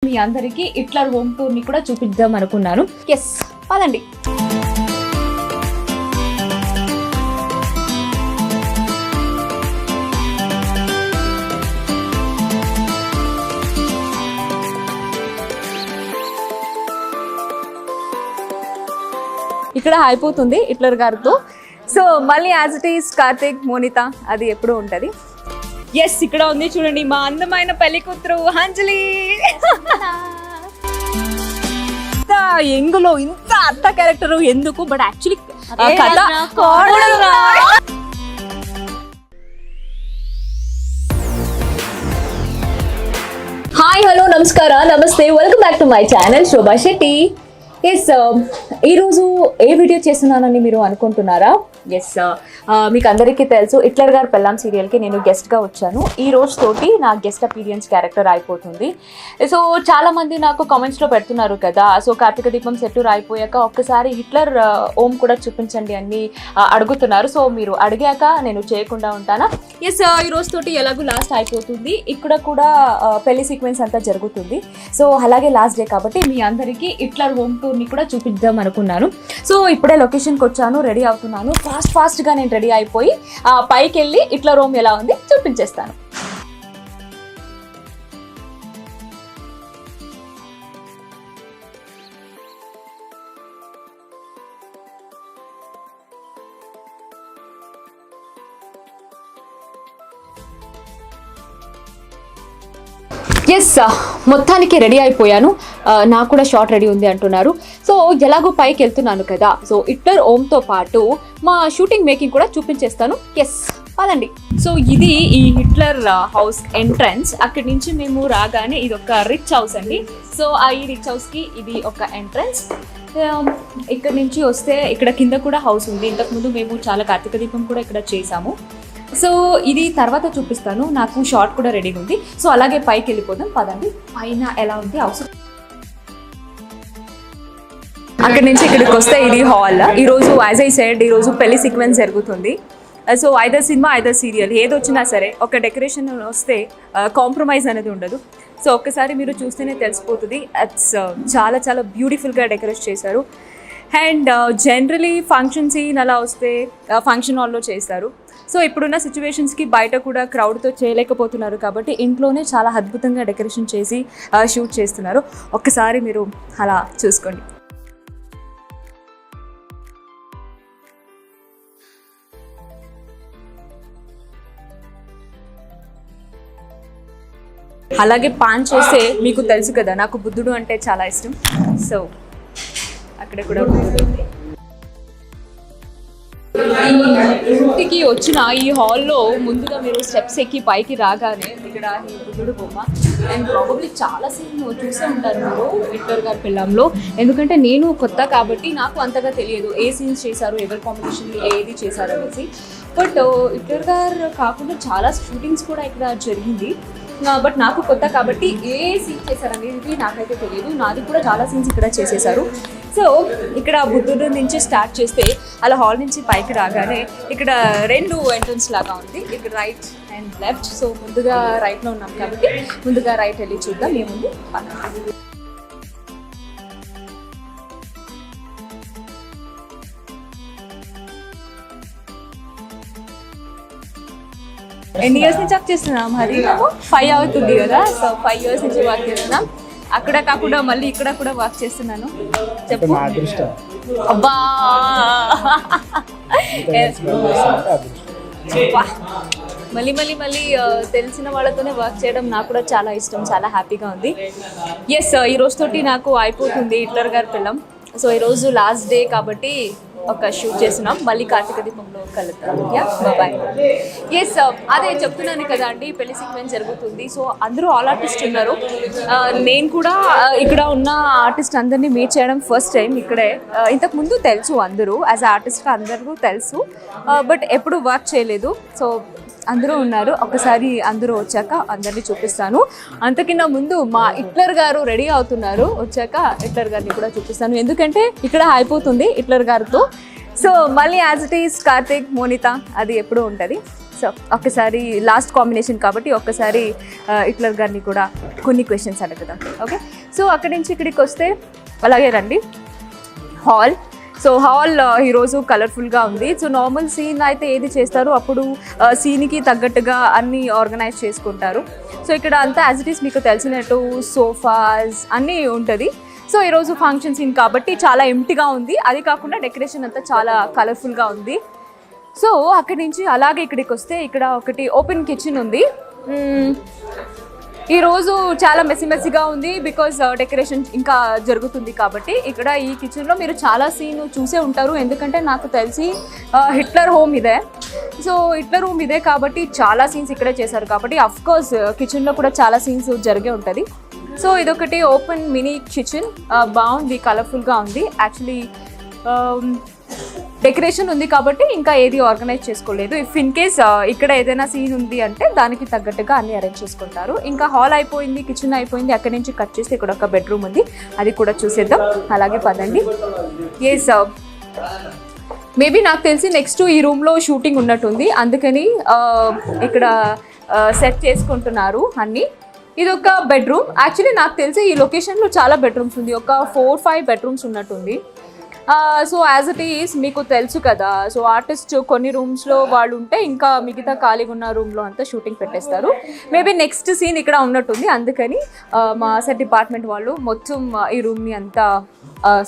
మీ అందరికీ Hitler home tour ని కూడా చూపిద్దాం అనుకున్నాను. ఎస్, పదండి. ఇక్కడ అయిపోతుంది హిట్లర్ గారితో. సో మళ్ళీ as it is Karthik, Monitha అది ఎప్పుడు ఉంటుంది. ఎస్, ఇక్కడ ఉంది చూడండి మా అందమైన పెళ్లి కూతురు అంజలి. ఎంగులో ఇంత అత్త క్యారెక్టర్ ఎందుకు, బట్ యాక్చువల్లీ కథ. హాయ్, హలో, నమస్కార, నమస్తే, welcome back to my channel Shobha Shetty. Yes, ఈరోజు ఏ వీడియో చేస్తున్నానని మీరు అనుకుంటున్నారా? ఎస్, మీకు అందరికీ తెలుసు హిట్లర్ గారు పెళ్ళాం సీరియల్కి నేను గెస్ట్గా వచ్చాను. ఈ రోజు తోటి నా గెస్ట్ అపీరియన్స్ క్యారెక్టర్ అయిపోతుంది. సో చాలామంది నాకు కామెంట్స్లో పెడుతున్నారు కదా, సో కార్తీక దీపం సెట్టూర్ అయిపోయాక ఒక్కసారి హిట్లర్ ఓం కూడా చూపించండి అని అడుగుతున్నారు. సో మీరు అడిగాక నేను చేయకుండా ఉంటానా? ఎస్, ఈ రోజు తోటి ఎలాగో లాస్ట్ అయిపోతుంది. ఇక్కడ కూడా పెళ్లి సీక్వెన్స్ అంతా జరుగుతుంది. సో అలాగే లాస్ట్ డే కాబట్టి మీ అందరికీ హిట్లర్ హోమ్ టూర్ని కూడా చూపిద్దాం అనుకున్నాను. సో ఇప్పుడే లొకేషన్కి వచ్చాను, రెడీ అవుతున్నాను. ఫాస్ట్గా నేను రెడీ అయిపోయి పైకి వెళ్ళి హిట్లర్ హోమ్ ఎలా ఉంది చూపించేస్తాను. ఎస్, మొత్తానికి రెడీ అయిపోయాను. నాకు కూడా షార్ట్ రెడీ ఉంది అంటున్నారు. సో ఎలాగో పైకి వెళ్తున్నాను కదా, సో హిట్లర్ ఓమ్తో పాటు మా షూటింగ్ మేకింగ్ కూడా చూపించేస్తాను. ఎస్, పదండి. సో ఇది ఈ హిట్లర్ హౌస్ ఎంట్రన్స్. అక్కడి నుంచి మేము రాగానే ఇది ఒక రిచ్ హౌస్ అండి. సో ఈ రిచ్ హౌస్కి ఇది ఒక ఎంట్రన్స్. ఇక్కడ నుంచి వస్తే ఇక్కడ కింద కూడా హౌస్ ఉంది. ఇంతకుముందు మేము చాలా కార్తీక దీపం కూడా ఇక్కడ చేసాము. సో ఇది తర్వాత చూపిస్తాను. నాకు షార్ట్ కూడా రెడీగా ఉంది. సో అలాగే పైకి వెళ్ళిపోదాం, పదండి. పైన ఎలా ఉంది హౌస్. అక్కడి నుంచి ఇక్కడికి వస్తే ఇది హాల్. ఈరోజు యాజ్ ఐ సెడ్ ఈరోజు పెళ్లి సీక్వెన్స్ జరుగుతుంది. So either cinema either serial ఏది వచ్చినా సరే ఒక డెకరేషన్ వస్తే కాంప్రమైజ్ అనేది ఉండదు. సో ఒక్కసారి మీరు చూస్తేనే తెలిసిపోతుంది. ఇట్స్ చాలా చాలా బ్యూటిఫుల్గా డెకరేట్ చేశారు. అండ్ జనరలీ ఫంక్షన్ సీన్ అలా వస్తే ఫంక్షన్ హాల్లో చేస్తారు. సో ఇప్పుడున్న సిచ్యువేషన్స్కి బయట కూడా క్రౌడ్తో చేయలేకపోతున్నారు కాబట్టి ఇంట్లోనే చాలా అద్భుతంగా డెకరేషన్ చేసి షూట్ చేస్తున్నారు. ఒక్కసారి మీరు అలా చూసుకోండి. అలాగే పాన్ చేస్తే మీకు తెలుసు కదా, నాకు బుద్ధుడు అంటే చాలా ఇష్టం. సో అక్కడ కూడా బుద్ధుడు. ఇంటికి వచ్చిన ఈ హాల్లో ముందుగా మీరు స్టెప్స్ ఎక్కి పైకి రాగానే ఇక్కడ ఈ బుద్ధుడు బొమ్మ. అండ్ ప్రాబబ్లీ చాలా సీన్ చూసే ఉంటారు మీరు హిట్లర్ గారి పెళ్ళాంలో. ఎందుకంటే నేను కొత్త కాబట్టి నాకు అంతగా తెలియదు ఏ సీన్స్ చేశారు, ఎవరి కాంబినేషన్లో ఏది చేశారు అనేసి. బట్ హిట్లర్ గారు కాకుండా చాలా షూటింగ్స్ కూడా ఇక్కడ జరిగింది. బట్ నాకు కొత్త కాబట్టి ఏ సీన్ చేశారనేది నాకైతే తెలియదు. నాది కూడా చాలా సీన్స్ ఇక్కడ చేసేసారు. సో ఇక్కడ బుద్ధుడు నుంచి స్టార్ట్ చేస్తే అలా హాల్ నుంచి పైకి రాగానే ఇక్కడ రెండు ఎంట్రన్స్ లాగా ఉంది, ఇక్కడ రైట్ అండ్ లెఫ్ట్. సో ముందుగా రైట్లో ఉన్నాం కాబట్టి ముందుగా రైట్ వెళ్ళి చూద్దాం ఏముంది. ఎన్ని ఇయర్స్ నుంచి వర్క్ చేస్తున్నాం? అది 5 అవుతుంది కదా. సో 5 ఇయర్స్ నుంచి వర్క్ చేస్తున్నాం. అక్కడ కాకుండా మళ్ళీ ఇక్కడ కూడా వర్క్ చేస్తున్నాను. చెప్పు. అబ్బా, మళ్ళీ మళ్ళీ మళ్ళీ తెలిసిన వాళ్ళతోనే వర్క్ చేయడం నాకు కూడా చాలా ఇష్టం, చాలా హ్యాపీగా ఉంది. ఎస్, ఈ రోజుతోటి నాకు అయిపోతుంది హిట్లర్ గారి పెళ్ళం. సో ఈరోజు లాస్ట్ డే కాబట్టి ఒక షూట్ చేస్తున్నాం. మళ్ళీ కార్తీక దీపంలో కలుద్దాం. Yeah, bye. ఎస్, అదే చెప్తున్నాను కదా అండి, పెళ్లి సీక్వెన్స్ జరుగుతుంది. సో అందరూ ఆల్ ఆర్టిస్ట్ ఉన్నారు. నేను కూడా ఇక్కడ ఉన్న ఆర్టిస్ట్ అందరినీ మీట్ చేయడం ఫస్ట్ టైం ఇక్కడే. ఇంతకు ముందు తెలుసు అందరూ, యాజ్ ఆర్టిస్ట్గా అందరూ తెలుసు, బట్ ఎప్పుడు వర్క్ చేయలేదు. సో అందరూ ఉన్నారు. ఒకసారి అందరూ వచ్చాక అందరినీ చూపిస్తాను. అంతకన్నా ముందు మా హిట్లర్ గారు రెడీ అవుతున్నారు. వచ్చాక హిట్లర్ గారిని కూడా చూపిస్తాను, ఎందుకంటే ఇక్కడ అయిపోతుంది హిట్లర్ గారితో. సో మళ్ళీ as it is Karthik, Monitha అది ఎప్పుడు ఉంటుంది. సో ఒక్కసారి లాస్ట్ కాంబినేషన్ కాబట్టి ఒక్కసారి హిట్లర్ గారిని కూడా కొన్ని క్వశ్చన్స్ అడుగుదాం. ఓకే, సో అక్కడి నుంచి ఇక్కడికి వస్తే అలాగే రండి. హాల్. సో హాల్ ఈరోజు కలర్ఫుల్గా ఉంది. సో నార్మల్ సీన్ అయితే ఏది చేస్తారో అప్పుడు సీన్కి తగ్గట్టుగా అన్నీ ఆర్గనైజ్ చేసుకుంటారు. సో ఇక్కడ అంతా యాజ్ ఇట్ ఈస్ మీకు తెలిసినట్టు సోఫాస్ అన్నీ ఉంటుంది. సో ఈరోజు ఫంక్షన్ సీన్ కాబట్టి చాలా ఎంప్టీగా ఉంది. అది కాకుండా డెకరేషన్ అంతా చాలా కలర్ఫుల్గా ఉంది. సో అక్కడి నుంచి అలాగే ఇక్కడికి వస్తే ఇక్కడ ఒకటి ఓపెన్ కిచెన్ ఉంది. ఈరోజు చాలా మెస్సీగా ఉంది బికాజ్ డెకరేషన్ ఇంకా జరుగుతుంది కాబట్టి. ఇక్కడ ఈ కిచెన్లో మీరు చాలా సీన్ చూసే ఉంటారు, ఎందుకంటే నాకు తెలిసి హిట్లర్ హోమ్ ఇదే. సో హిట్లర్ హోమ్ ఇదే కాబట్టి చాలా సీన్స్ ఇక్కడే చేశారు కాబట్టి అఫ్కోర్స్ కిచెన్లో కూడా చాలా సీన్స్ జరిగే ఉంటుంది. సో ఇదొకటి ఓపెన్ మినీ కిచెన్, బాగుంది, కలర్ఫుల్గా ఉంది. యాక్చువల్లీ డెకరేషన్ ఉంది కాబట్టి ఇంకా ఏది ఆర్గనైజ్ చేసుకోలేదు. ఇఫ్ ఇన్ కేస్ ఇక్కడ ఏదైనా సీన్ ఉంది అంటే దానికి తగ్గట్టుగా అన్ని అరేంజ్ చేసుకుంటారు. ఇంకా హాల్ అయిపోయింది, కిచెన్ అయిపోయింది. అక్కడి నుంచి కట్ చేస్తే ఇక్కడ ఒక బెడ్రూమ్ ఉంది, అది కూడా చూసేద్దాం. అలాగే పదండి. ఎస్, మేబీ నాకు తెలిసి నెక్స్ట్ ఈ రూమ్లో షూటింగ్ ఉన్నట్టుంది, అందుకని ఇక్కడ సెట్ చేసుకుంటున్నారు అన్నీ. ఇది ఒక బెడ్రూమ్. యాక్చువల్లీ నాకు తెలిసి ఈ లొకేషన్లో చాలా బెడ్రూమ్స్ ఉంది, ఒక 4-5 బెడ్రూమ్స్ ఉన్నట్టుంది. సో యాజ్ ఇట్ ఈస్ మీకు తెలుసు కదా, సో ఆర్టిస్ట్ కొన్ని రూమ్స్లో వాళ్ళు ఉంటే ఇంకా మిగతా ఖాళీగా ఉన్న రూమ్లో అంతా షూటింగ్ పెట్టేస్తారు. మేబీ నెక్స్ట్ సీన్ ఇక్కడ ఉన్నట్టుంది, అందుకని మా సెట్ డిపార్ట్మెంట్ వాళ్ళు మొత్తం ఈ రూమ్ని అంతా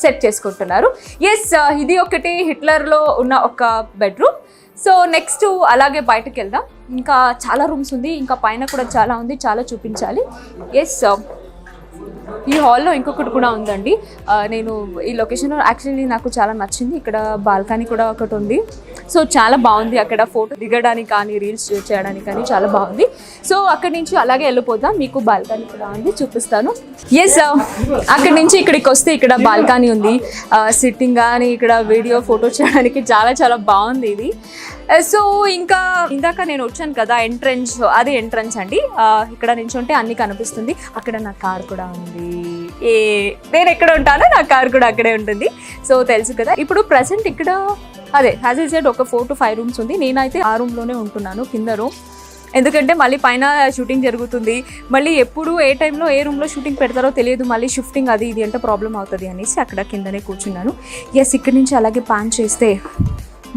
సెట్ చేసుకుంటున్నారు. ఎస్, ఇది ఒకటి హిట్లర్లో ఉన్న ఒక బెడ్రూమ్. సో నెక్స్ట్ అలాగే బయటకు వెళ్దాం. ఇంకా చాలా రూమ్స్ ఉంది, ఇంకా పైన కూడా చాలా ఉంది, చాలా చూపించాలి. ఎస్, ఈ హాల్లో ఇంకొకటి కూడా ఉందండి. నేను ఈ లొకేషన్ యాక్చువల్లీ నాకు చాలా నచ్చింది. ఇక్కడ బాల్కనీ కూడా ఒకటి ఉంది. సో చాలా బాగుంది, అక్కడ ఫోటో దిగడానికి కానీ రీల్స్ చేయడానికి కానీ చాలా బాగుంది. సో అక్కడి నుంచి అలాగే వెళ్ళిపోదాం, మీకు బాల్కనీ కూడా ఉంది, చూపిస్తాను. ఎస్, అక్కడి నుంచి ఇక్కడికి వస్తే ఇక్కడ బాల్కనీ ఉంది, సిట్టింగ్ కానీ ఇక్కడ వీడియో ఫోటో చేయడానికి చాలా చాలా బాగుంది ఇది. సో ఇంకా ఇందాక నేను వచ్చాను కదా ఎంట్రన్స్, అది ఎంట్రన్స్ అండి. ఇక్కడ నుంచి ఉంటే అన్నీ కనిపిస్తుంది. అక్కడ నా కార్ కూడా ఉంది. నేను ఎక్కడ ఉంటానో నా కార్ కూడా అక్కడే ఉంటుంది. సో తెలుసు కదా. ఇప్పుడు ప్రజెంట్ ఇక్కడ అదే యాజ్ ఐ సెడ్ ఒక 4 to 5 రూమ్స్ ఉంది. నేనైతే ఆ రూమ్లోనే ఉంటున్నాను, కింద రూమ్. ఎందుకంటే మళ్ళీ పైన షూటింగ్ జరుగుతుంది, మళ్ళీ ఎప్పుడు ఏ టైంలో ఏ రూమ్లో షూటింగ్ పెడతారో తెలియదు, మళ్ళీ షిఫ్టింగ్ అది ఇది అంటే ప్రాబ్లం అవుతుంది అనేసి అక్కడ కిందనే కూర్చున్నాను. ఎస్, ఇక్కడ నుంచి అలాగే ప్యాన్ చేస్తే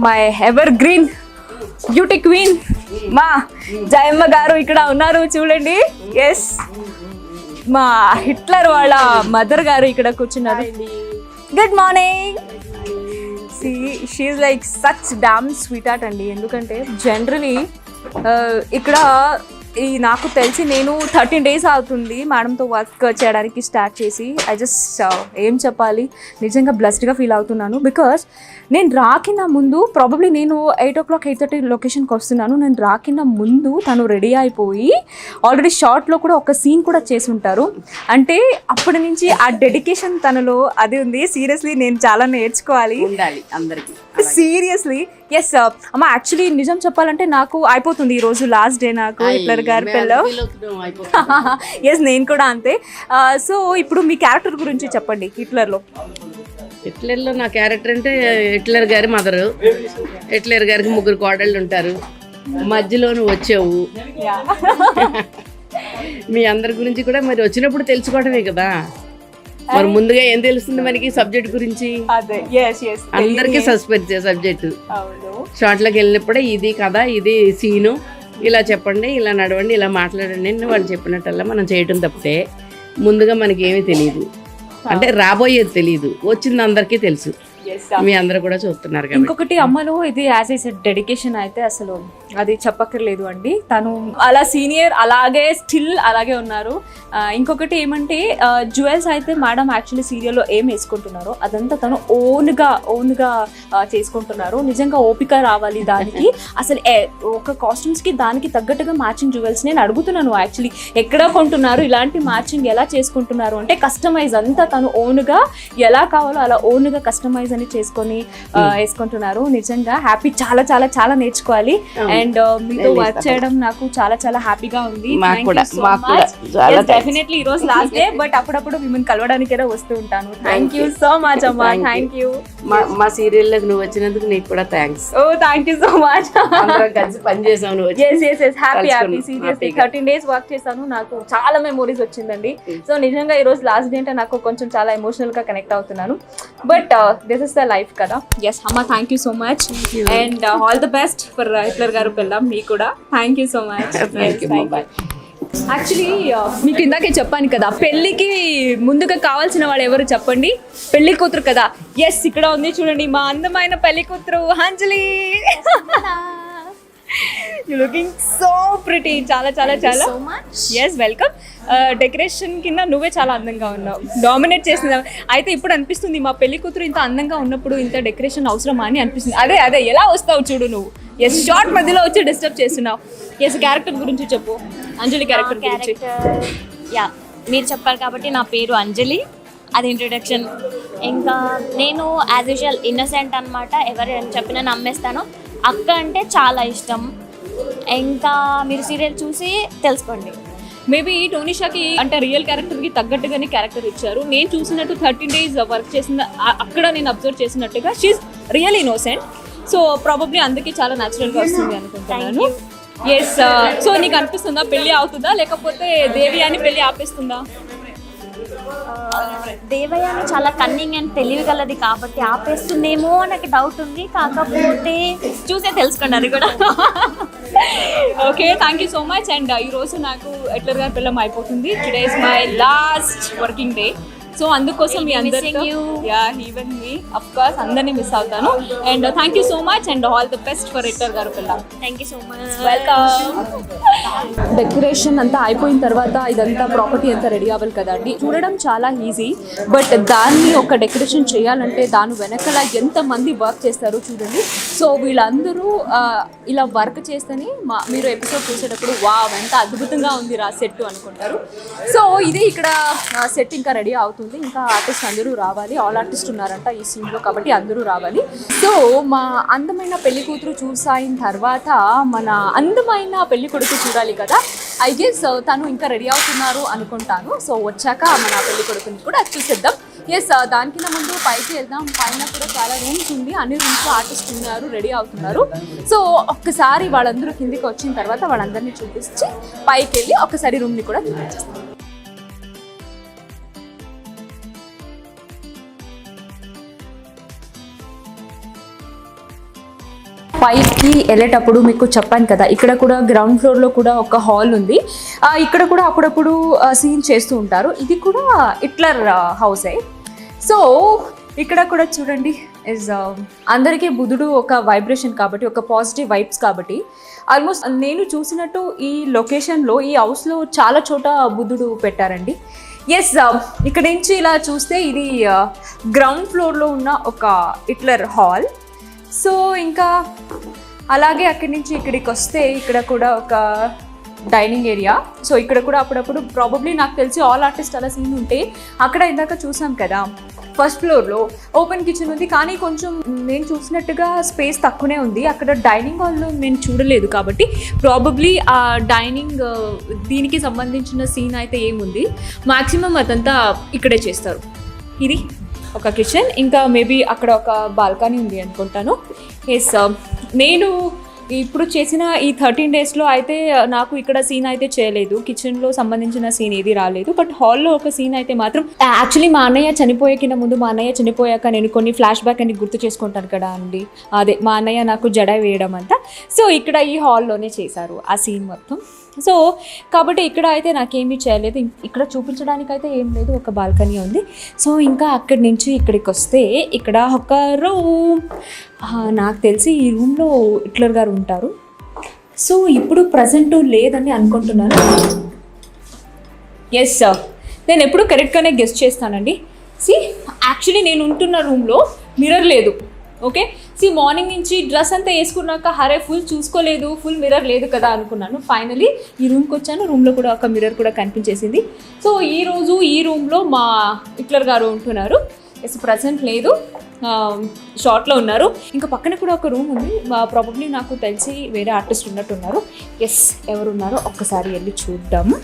my ever green beauty queen మా జయమ్మ గారు ఇక్కడ ఉన్నారు, చూడండి. ఎస్, మా హిట్లర్ వాళ్ళ మదర్ గారు ఇక్కడ కూర్చున్నారు. Good morning. She is like such damn sweet heart అండి. ఎందుకంటే జనరలీ ఇక్కడ నాకు తెలిసి నేను 13 days అవుతుంది మేడంతో వర్క్ చేయడానికి స్టార్ట్ చేసి. ఐ జస్ట్ ఏం చెప్పాలి, నిజంగా బ్లెస్డ్గా ఫీల్ అవుతున్నాను. బికాస్ నేను రాకిన ముందు ప్రాబబ్లీ నేను 8 o'clock 8:30 లొకేషన్కి వస్తున్నాను. నేను రాకిన ముందు తను రెడీ అయిపోయి ఆల్రెడీ షార్ట్లో కూడా ఒక సీన్ కూడా చేసి ఉంటారు. అంటే అప్పటి నుంచి ఆ డెడికేషన్ తనలో అది ఉంది. సీరియస్లీ నేను చాలా నేర్చుకోవాలి అందరికీ, సీరియస్లీ. ఎస్ అమ్మ, యాక్చువల్లీ నిజం చెప్పాలంటే నాకు అయిపోతుంది ఈరోజు లాస్ట్ డే నాకు హిట్లర్ గారి పిల్ల. ఎస్, నేను కూడా అంతే. సో ఇప్పుడు మీ క్యారెక్టర్ గురించి చెప్పండి. హిట్లర్లో నా క్యారెక్టర్ అంటే హిట్లర్ గారి మదరు. హిట్లర్ గారికి 3 కోడళ్ళు ఉంటారు. మధ్యలోను వచ్చావు. మీ అందరి గురించి కూడా మరి వచ్చినప్పుడు తెలుసుకోవడమే కదా, మరి ముందుగా ఏం తెలుస్తుంది మనకి సబ్జెక్ట్ గురించి? అందరికీ సస్పెన్స్ సబ్జెక్టు. షార్ట్లోకి వెళ్ళినప్పుడే ఇది కదా, ఇది సీను, ఇలా చెప్పండి, ఇలా నడవండి, ఇలా మాట్లాడండి అని వాళ్ళు చెప్పినట్టల్లా మనం చేయటం తప్పితే ముందుగా మనకి ఏమీ తెలియదు. అంటే రాబోయేది తెలియదు, వచ్చింది అందరికీ తెలుసు. మీ అందరూ కూడా చూస్తున్నారు. ఇంకొకటి అమ్మలో ఇది యాజ్ ఐ సెడ్ డెడికేషన్ అయితే అసలు అది చెప్పక్కర్లేదు అండి. తను అలా సీనియర్, అలాగే స్టిల్ అలాగే ఉన్నారు. ఇంకొకటి ఏమంటే జ్యువెల్స్ అయితే మేడం యాక్చువల్లీ సీరియల్లో ఏం వేసుకుంటున్నారో అదంతా తను ఓన్గా చేసుకుంటున్నారు. నిజంగా ఓపిక రావాలి దానికి. అసలు ఒక కాస్ట్యూమ్స్కి దానికి తగ్గట్టుగా మ్యాచింగ్ జ్యువెల్స్ నేను అడుగుతున్నాను. యాక్చువల్లీ ఎక్కడ కొంటున్నారు, ఇలాంటి మ్యాచింగ్ ఎలా చేసుకుంటున్నారు అంటే కస్టమైజ్ అంతా తను ఓన్గా ఎలా కావాలో అలా ఓన్గా కస్టమైజ్ అని చేసుకొని వేసుకుంటున్నారు. నిజంగా హ్యాపీ, చాలా చాలా చాలా నేర్చుకోవాలి. అండ్ మీతో వర్క్ చేయడం నాకు చాలా చాలా హ్యాపీగా ఉంది. డెఫినెట్లీ ఈ రోజు లాస్ట్ డే, బట్ అప్పుడప్పుడు మిమ్మల్ని కలవడానికైనా వస్తూ ఉంటాను. థ్యాంక్ యూ సో మచ్ అమ్మా. Thank you. మా సీరియల్లోకి నువ్వు వచ్చినందుకు నీకు కూడా thanks. Oh thank you so much. కలిసి పని చేసావు నువ్వు. హ్యాపీ సీరియస్లీ 13 days వర్క్ చేశాను. నాకు చాలా మెమోరీస్ వచ్చిందండి. సో నిజంగా ఈ రోజు లాస్ట్ డే అంటే నాకు కొంచెం చాలా ఎమోషనల్ గా కనెక్ట్ అవుతున్నాను. But this is the life కదా. ఎస్ అమ్మ, thank you so much and all the best for Hitler గారు పెళ్ళాం. మీకు కూడా thank you so much. Actually మీకు ఇందాకే చెప్పాను కదా, పెళ్ళికి ముందుగా కావాల్సిన వాడు ఎవరు చెప్పండి? పెళ్లి కూతురు కదా. ఎస్, ఇక్కడ ఉంది చూడండి మా అందమైన పెళ్లి కూతురు Anjali. You looking so pretty. చాలా చాలా చాలా ఎస్, వెల్కమ్. డెకరేషన్ కింద నువ్వే చాలా అందంగా ఉన్నావు, డామినేట్ చేసింది. అయితే ఇప్పుడు అనిపిస్తుంది మా పెళ్లి కూతురు ఇంత అందంగా ఉన్నప్పుడు ఇంత డెకరేషన్ అవసరమా అని అనిపిస్తుంది. అదే అదే ఎలా వస్తావు చూడు నువ్వు. ఎస్, షార్ట్ మధ్యలో వచ్చి డిస్టర్బ్ చేస్తున్నావు. ఎస్, క్యారెక్టర్ గురించి చెప్పు, అంజలి క్యారెక్టర్ గురించి. యా, మీరు చెప్పారు కాబట్టి నా పేరు అంజలి, అది ఇంట్రడక్షన్. ఇంకా నేను యాజ్ యూజువల్ ఇన్నోసెంట్ అనమాట. ఎవరు చెప్పినా నమ్మేస్తాను. అక్క అంటే చాలా ఇష్టం. ఇంకా మీరు సీరియల్ చూసి తెలుసుకోండి. మేబీ టోనిషాకి అంటే రియల్ క్యారెక్టర్కి తగ్గట్టుగానే క్యారెక్టర్ ఇచ్చారు. నేను చూసినట్టు 13 days వర్క్ చేసిన అక్కడ నేను అబ్జర్వ్ చేసినట్టుగా she's real innocent. So probably అందుకే చాలా న్యాచురల్గా వస్తుంది అనుకుంటున్నాను. ఎస్, సో నీకు అనిపిస్తుందా పెళ్ళి అవుతుందా, లేకపోతే దేవియాని పెళ్ళి ఆపేస్తుందా? దేవయాని చాలా కన్నింగ్ అండ్ తెలివిగలది కాబట్టి ఆపేస్తుందేమో నాకు డౌట్ ఉంది. కాకపోతే చూసే తెలుసుకోండి అది కూడా. Okay, thank you so much. And ఈరోజు నాకు హిట్లర్ గారి పిల్లం అయిపోతుంది. Today is my last working day. So అందుకోసం మీ అందరితో ఈవెన్ మీ అఫ్ కోర్స్ అందరినీ మిస్ అవుతాను. And thank you so much and all the best for Hitler గారు పిల్ల. Thank you so much. Welcome. Decoration అంతా అయిపోయిన తర్వాత ఇదంతా ప్రాపర్టీ అంతా రెడీ అవ్వాలి కదండి. చూడడం చాలా ఈజీ, బట్ దాన్ని ఒక డెకరేషన్ చేయాలంటే దాని వెనకాల ఎంతమంది వర్క్ చేస్తారు చూడండి. సో వీళ్ళందరూ ఇలా వర్క్ చేస్తేనే మీరు ఎపిసోడ్ చూసేటప్పుడు వావ్ ఎంత అద్భుతంగా ఉంది రా సెట్ అనుకుంటారు. సో ఇదే ఇక్కడ సెట్ ఇంకా రెడీ అవుతుంది. ఇంకా ఆర్టిస్ట్ అందరూ రావాలి. ఆల్ ఆర్టిస్ట్ ఉన్నారంట ఈ సీన్లో కాబట్టి అందరూ రావాలి. సో మా అందమైన పెళ్లి కూతురు చూసాయిన తర్వాత మన అందమైన పెళ్లి కొడుకు చూడాలి కదా. ఐ గెస్ తను ఇంకా రెడీ అవుతున్నారు అనుకుంటాను. సో వచ్చాక మన పెళ్లి కొడుకుని కూడా చూసేద్దాం. ఎస్, దానికన్నా ముందు పైకి వెళ్దాం. పైన కూడా చాలా రూమ్స్ ఉంది, అన్ని రూమ్స్లో ఆర్టిస్ట్ ఉన్నారు, రెడీ అవుతున్నారు. సో ఒక్కసారి వాళ్ళందరూ కిందికి వచ్చిన తర్వాత వాళ్ళందరినీ చూపించి పైకి వెళ్ళి ఒక్కసారి రూమ్ని కూడా చూపించేస్తాం. పైకి వెళ్ళేటప్పుడు మీకు చెప్పాను కదా, ఇక్కడ కూడా గ్రౌండ్ ఫ్లోర్లో కూడా ఒక హాల్ ఉంది. ఇక్కడ కూడా అప్పుడప్పుడు సీన్ చేస్తూ ఉంటారు. ఇది కూడా హిట్లర్ హౌసే. సో ఇక్కడ కూడా చూడండి ఇస్ అందరికీ బుధుడు ఒక వైబ్రేషన్ కాబట్టి, ఒక పాజిటివ్ వైబ్స్ కాబట్టి ఆల్మోస్ట్ నేను చూసినట్టు ఈ లొకేషన్లో ఈ హౌస్లో చాలా చోట బుధుడు పెట్టారండి. ఎస్, ఇక్కడ నుంచి ఇలా చూస్తే ఇది గ్రౌండ్ ఫ్లోర్లో ఉన్న ఒక హిట్లర్ హాల్. సో ఇంకా అలాగే అక్కడి నుంచి ఇక్కడికి వస్తే ఇక్కడ కూడా ఒక డైనింగ్ ఏరియా. సో ఇక్కడ కూడా అప్పుడప్పుడు ప్రాబబ్లీ నాకు తెలిసి ఆల్ ఆర్టిస్ట్ అలా సీన్ ఉంటే అక్కడ ఇందాక చూసాం కదా ఫస్ట్ ఫ్లోర్లో ఓపెన్ కిచెన్ ఉంది, కానీ కొంచెం నేను చూసినట్టుగా స్పేస్ తక్కువనే ఉంది. అక్కడ డైనింగ్ హాల్లో నేను చూడలేదు కాబట్టి ప్రాబబ్లీ ఆ డైనింగ్ దీనికి సంబంధించిన సీన్ అయితే ఏముంది, మ్యాక్సిమం అదంతా ఇక్కడే చేస్తారు. ఇది ఒక కిచెన్, ఇంకా మేబీ అక్కడ ఒక బాల్కనీ ఉంది అనుకుంటాను. ఎస్, నేను ఇప్పుడు చేసిన ఈ 13 daysలో అయితే నాకు ఇక్కడ సీన్ అయితే చేయలేదు, కిచెన్లో సంబంధించిన సీన్ ఏది రాలేదు. బట్ హాల్లో ఒక సీన్ అయితే మాత్రం యాక్చువల్లీ మా అన్నయ్య చనిపోయేకిన ముందు, మా అన్నయ్య చనిపోయాక నేను కొన్ని ఫ్లాష్ బ్యాక్ అని గుర్తు చేసుకుంటాను కదా అండి, అదే మా అన్నయ్య నాకు జడ వేయడం అంతా. సో ఇక్కడ ఈ హాల్లోనే చేశారు ఆ సీన్ మొత్తం. సో కాబట్టి ఇక్కడ అయితే నాకేమీ చేయలేదు, ఇక్కడ చూపించడానికైతే ఏం లేదు, ఒక బాల్కనీ ఉంది. సో ఇంకా అక్కడి నుంచి ఇక్కడికి వస్తే ఇక్కడ ఒక రూమ్, నాకు తెలిసి ఈ రూమ్లో హిట్లర్ గారు ఉంటారు. సో ఇప్పుడు ప్రజెంట్ లేదని అనుకుంటున్నాను. ఎస్ సార్, నేను ఎప్పుడు కరెక్ట్గానే గెస్ట్ చేస్తానండి. సి యాక్చువల్లీ నేను ఉంటున్న రూమ్లో మిర్రర్ లేదు. ఓకే, సి మార్నింగ్ నుంచి డ్రెస్ అంతా వేసుకున్నాక హరే ఫుల్ చూసుకోలేదు, ఫుల్ మిర్రర్ లేదు కదా అనుకున్నాను. ఫైనలీ ఈ రూమ్కి వచ్చాను, రూమ్లో కూడా ఒక మిర్రర్ కూడా కనిపించేసింది. సో ఈరోజు ఈ రూమ్లో మా హిట్లర్ గారు ఉంటున్నారు. ఎస్, ప్రజెంట్ లేదు. షార్ట్లో ఉన్నారు. ఇంకా పక్కన కూడా ఒక రూమ్ ఉంది, ప్రాబబ్లీ నాకు తెలిసి వేరే ఆర్టిస్ట్ ఉన్నట్టున్నారు. ఎస్, ఎవరున్నారో ఒక్కసారి వెళ్ళి చూద్దాము.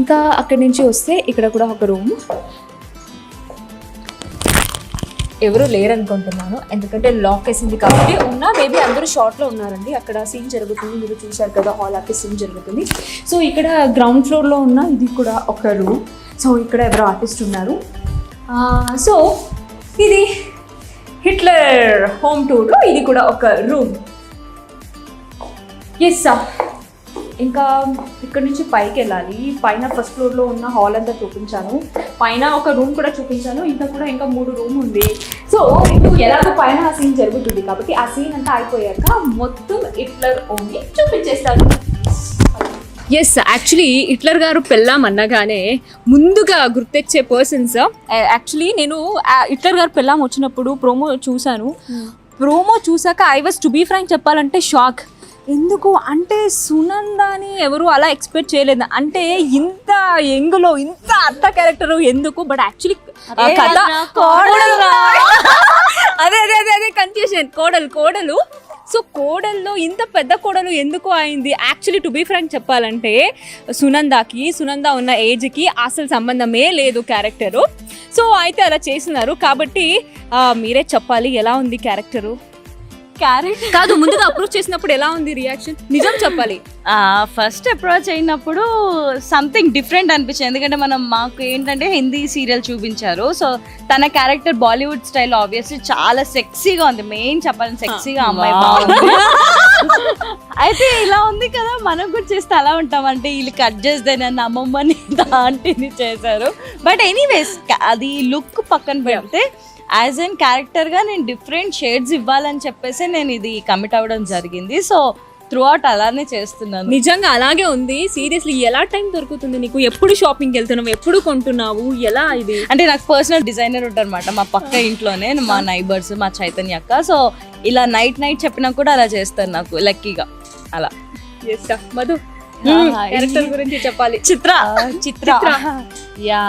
ఇంకా అక్కడి నుంచి వస్తే ఇక్కడ కూడా ఒక రూమ్, ఎవరు లేరనుకుంటున్నాను ఎందుకంటే లాక్ వేసింది కాబట్టి. మేబీ అందరూ షార్ట్లో ఉన్నారండి. అక్కడ సీన్ జరుగుతుంది, మీరు చూశారు కదా, హాల్ ఆర్టిస్ట్ సీన్ జరుగుతుంది. సో ఇక్కడ గ్రౌండ్ ఫ్లోర్లో ఉన్న ఇది కూడా ఒక రూమ్. సో ఇక్కడ ఎవరో ఆర్టిస్ట్ ఉన్నారు. సో ఇది హిట్లర్ హోమ్ టూర్లో ఇది కూడా ఒక రూమ్. Yes sir. ఇంకా ఇక్కడ నుంచి పైకి వెళ్ళాలి. పైన ఫస్ట్ ఫ్లోర్లో ఉన్న హాల్ అంతా చూపించాను, పైన ఒక రూమ్ కూడా చూపించాను, ఇంకా 3 రూమ్ ఉంది. సో ఇప్పుడు ఎలాగో పైన ఆ సీన్ జరుగుతుంది కాబట్టి ఆ సీన్ అంతా అయిపోయాక మొత్తం హిట్లర్ ఓన్లీ చూపించేస్తాను. ఎస్, యాక్చువల్లీ హిట్లర్ గారు పెళ్ళాం అనగానే ముందుగా గుర్తొచ్చే పర్సన్స్, యాక్చువల్లీ నేను హిట్లర్ గారు పెళ్ళాం వచ్చినప్పుడు ప్రోమో చూశాను. ప్రోమో చూసాక I was to be frank చెప్పాలంటే షాక్. ఎందుకు అంటే సునందాని ఎవరు అలా ఎక్స్పెక్ట్ చేయలేదు. అంటే ఇంత యంగ్లో ఇంత అత్త క్యారెక్టర్ ఎందుకు, బట్ యాక్చువల్లీ కథ అదే కన్ఫ్యూజన్. కోడలు. సో కోడల్లో ఇంత పెద్ద కోడలు ఎందుకు అయింది? యాక్చువల్లీ టు బీ ఫ్రాంక్ చెప్పాలంటే సునంద ఉన్న ఏజ్కి అసలు సంబంధమే లేదు క్యారెక్టరు. సో అయితే అలా చేస్తున్నారు కాబట్టి మీరే చెప్పాలి ఎలా ఉంది క్యారెక్టరు. కాదు, ముందుగా అప్రోచ్ చేసినప్పుడు ఎలా ఉంది రియాక్షన్? నిజం చెప్పాలి. ఫస్ట్ అప్రోచ్ అయినప్పుడు సంథింగ్ డిఫరెంట్ అనిపించింది. ఎందుకంటే మాకు ఏంటంటే హిందీ సీరియల్ చూపించారు. సో తన క్యారెక్టర్ బాలీవుడ్ స్టైల్ ఆబ్వియస్లీ చాలా సెక్సీగా ఉంది. మెయిన్ చెప్పాలని సెక్సీగా అమ్మాయి బాగుంది. అయితే ఇలా ఉంది కదా, మనం కూడా చేస్తే అలా ఉంటాం. అంటే వీళ్ళు కట్ చేస్తే నన్ను అమ్మమ్మని దాంటిని చేశారు. బట్ ఎనీవేస్ అది లుక్ పక్కన పెడితే యాజ్ ఎన్ క్యారెక్టర్గా నేను డిఫరెంట్ షేడ్స్ ఇవ్వాలని చెప్పేసి నేను ఇది కమిట్ అవ్వడం జరిగింది. సో త్రూ అవుట్ అలానే చేస్తున్నాను. నిజంగా అలాగే ఉంది. సీరియస్లీ ఎలా టైం దొరుకుతుంది నీకు? ఎప్పుడు షాపింగ్కి వెళ్తున్నావు, ఎప్పుడు కొంటున్నావు, ఎలా ఇది? అంటే నాకు పర్సనల్ డిజైనర్ ఉంటారనమాట మా పక్క ఇంట్లోనే, మా నైబర్స్, మా చైతన్య అక్క. సో ఇలా నైట్ చెప్పినా కూడా అలా చేస్తారు నాకు లక్కీగా అలా. మధు క్యారెక్టర్ గురించి చెప్పాలి. Chitra yeah,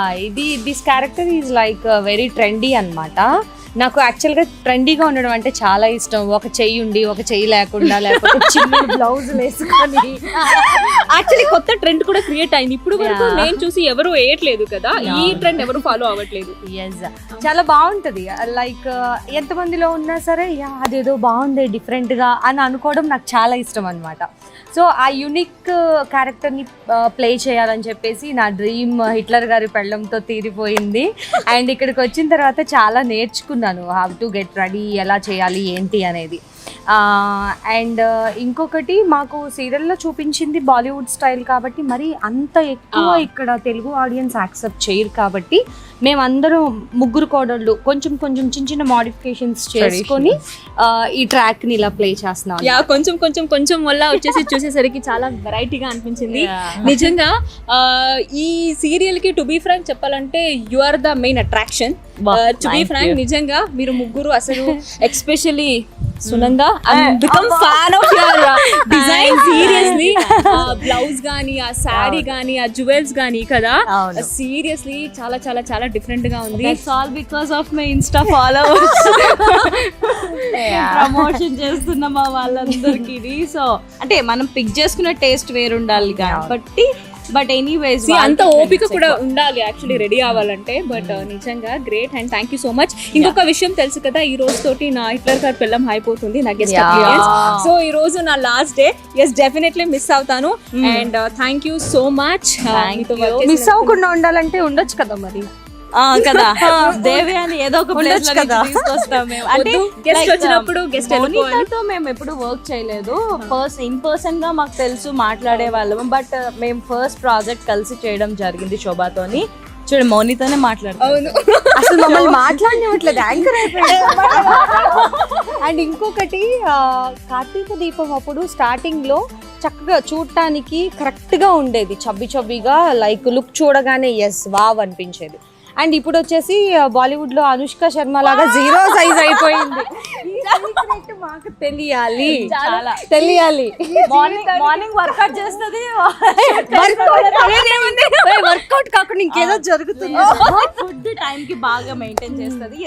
this character is like very trendy అన్నమాట. నాకు యాక్చువల్గా ట్రెండీగా ఉండడం అంటే చాలా ఇష్టం. ఒక చెయ్యి ఉండి ఒక చెయ్యి లేకుండా, లేకపోతే చిన్న బ్లౌజ్ వేసుకొని. యాక్చువల్లీ కొత్త ట్రెండ్ కూడా క్రియేట్ అయింది. ఇప్పుడు వరకు నేను చూసి ఎవరు వేయట్లేదు కదా, ఈ ట్రెండ్ ఎవరు ఫాలో అవ్వట్లేదు. చాలా బాగుంటది. లైక్ ఎంతమందిలో ఉన్నా సరే అదేదో బాగుంది డిఫరెంట్గా అని అనుకోవడం నాకు చాలా ఇష్టం అనమాట. సో ఆ యూనిక్ క్యారెక్టర్ని ప్లే చేయాలని చెప్పేసి నా డ్రీమ్ హిట్లర్ గారి పెళ్ళంతో తీరిపోయింది. అండ్ ఇక్కడికి వచ్చిన తర్వాత చాలా నేర్చుకున్నాను హౌ టు గెట్ రెడీ, ఎలా చేయాలి ఏంటి అనేది. అండ్ ఇంకొకటి, మాకు సీరియల్లో చూపించింది బాలీవుడ్ స్టైల్ కాబట్టి మరి అంత ఎక్కువ ఇక్కడ తెలుగు ఆడియన్స్ యాక్సెప్ట్ చేయరు కాబట్టి మేమందరం 3 కోడళ్ళు కొంచెం చిన్న మోడిఫికేషన్స్ చేసుకొని ఈ ట్రాక్ని ఇలా ప్లే చేస్తున్నాం. కొంచెం వల్ల వచ్చేసి చూసేసరికి చాలా వెరైటీగా అనిపించింది. నిజంగా ఈ సీరియల్ కి టు బీ ఫ్రాంక్ చెప్పాలంటే you are the main attraction. To be frank నిజంగా మీరు 3 అసలు especially Sunanda, I become fan of your design. Seriously blouse గానీ, ఆ శారీ గానీ, ఆ జ్యువెల్స్ గానీ కదా, సీరియస్లీ చాలా చాలా చాలా డిఫరెంట్ గా ఉంది. That's all because of my Insta followers. Promotion చేస్తున్న మా వాళ్ళందరికీ. సో అంటే మనం పిక్ చేసుకున్న టేస్ట్ వేరు ఉండాలి కాబట్టి. బట్ ఎనీవేస్ అంత ఓపిక కూడా ఉండాలి యాక్చువల్లీ రెడీ అవ్వాలంటే. బట్ నిజంగా great and thank you so much. ఇంకొక విషయం తెలుసు కదా, ఈ రోజు తోటి నా హిట్లర్ గారి పెళ్ళం అయిపోతుంది, నా గెస్ట్ అపియరెన్స్. సో ఈ రోజు నా last day. Yes, definitely miss అవుతాను. And thank you so much. Miss అవ్వకుండా ఉండాలంటే ఉండొచ్చు కదా మరి కదా, దేవి అని ఏదో ఒక ప్లేస్ తీసుకొస్తాం మేము. అంటే గెస్ట్ వచ్చినప్పుడు గెస్ట్ మోనితాతో మేము ఎప్పుడు వర్క్ చేయలేదు. ఇన్ పర్సన్ గా మాకు తెలుసు, మాట్లాడే వాళ్ళము. బట్ మేము ఫస్ట్ ప్రాజెక్ట్ కలిసి చేయడం జరిగింది శోభాతోని. చూడండి, మౌనితోనే మాట్లాడుతాను. అసలు మమ్మల్ని మాట్లాడనివ్వట్లేదు, యాంకర్ అయిపోయింది. అండ్ ఇంకొకటి, కార్తీక దీపం అప్పుడు స్టార్టింగ్ లో చక్కగా చూడటానికి కరెక్ట్ గా ఉండేది, చబ్బిగా, లైక్ లుక్ చూడగానే ఎస్ వావ్ అనిపించేది. అండ్ ఇప్పుడు వచ్చేసి బాలీవుడ్ లో అనుష్క శర్మ లాగా 0 సైజ్ అయిపోయింది. మాకు తెలియాలి, చాలా తెలియాలి. మార్నింగ్ వర్కౌట్ చేస్తుంది, వర్కౌట్ కాకుండా ఇంకేదో జరుగుతుంది. ఫుడ్ టైం కి బాగా మెయింటైన్ చేస్తుంది.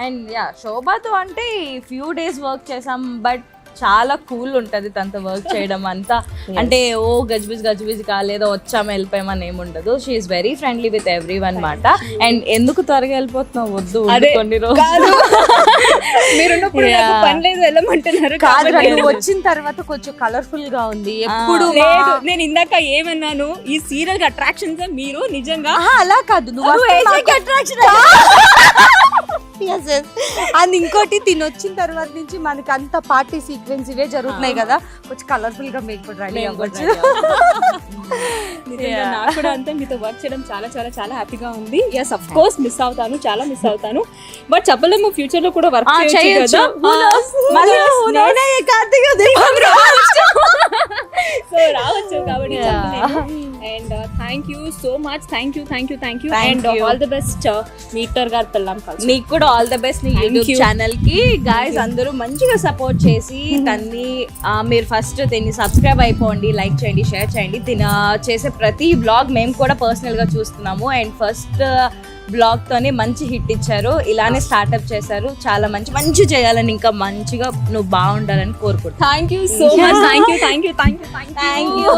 అండ్ యా, శోభాతో అంటే ఫ్యూ డేస్ వర్క్ చేసాం, బట్ చాలా కూల్ ఉంటది తనతో వర్క్ చేయడం అంతా. అంటే ఓ గజిబిజ్ కాలేదో వచ్చాము వెళ్ళిపోయామని ఏముండదు. She is very friendly with every one మాట. అండ్ ఎందుకు త్వరగా వెళ్ళిపోతున్నావు, వద్దు కొన్ని రోజులు మీరున్నప్పుడు నాకు పని లేదు వెళ్ళమంటున్నారు. కాదు, నువ్వు వచ్చిన తర్వాత కొంచెం కలర్ఫుల్ గా ఉంది. ఎప్పుడు లేదు, నేను ఇందాక ఏమన్నాను, ఈ సీరియల్ కి అట్రాక్షన్స్ మీరు నిజంగా అలా కాదు, నువ్వు అది ఇంకోటి తినొచ్చిన తర్వాత నుంచి మనకి అంత పార్టీ సీక్వెన్స్ ఇవే జరుగుతున్నాయి కదా, కొంచెం కలర్ఫుల్ గా మేక్ రెడీ అవ్వచ్చు. నిజంగా నాకు కూడా అంతే, మీతో వర్క్ చేయడం చాలా చాలా చాలా హ్యాపీగా ఉంది. ఎస్ అఫ్ కోర్స్ మిస్ అవుతాను, చాలా మిస్ అవుతాను, బట్ చెప్పలేము ఫ్యూచర్ లో కూడా వర్క్ చేయొచ్చు కదా. సో రావచ్చు కాబట్టి and thank you so much, thank you and all the best మీటర్ గారు పిల్లం కలిసి. నీకు కూడా ఆల్ ద బెస్ట్ నీ యూట్యూబ్ ఛానల్ కి. గాయస్ అందరూ మంచిగా సపోర్ట్ చేసి తన్ని మీరు ఫస్ట్ దీన్ని సబ్స్క్రైబ్ అయిపోండి, లైక్ చేయండి, షేర్ చేయండి. తిన చేసే ప్రతి బ్లాగ్ మేము కూడా పర్సనల్ గా చూస్తున్నాము. అండ్ ఫస్ట్ బ్లాగ్ తోనే మంచి హిట్ ఇచ్చారు, ఇలానే స్టార్ట్అప్ చేశారు. చాలా మంచి చేయాలని, ఇంకా మంచిగా నువ్వు బాగుండాలని కోరుకుంటున్నాను. Thank you so much, thank you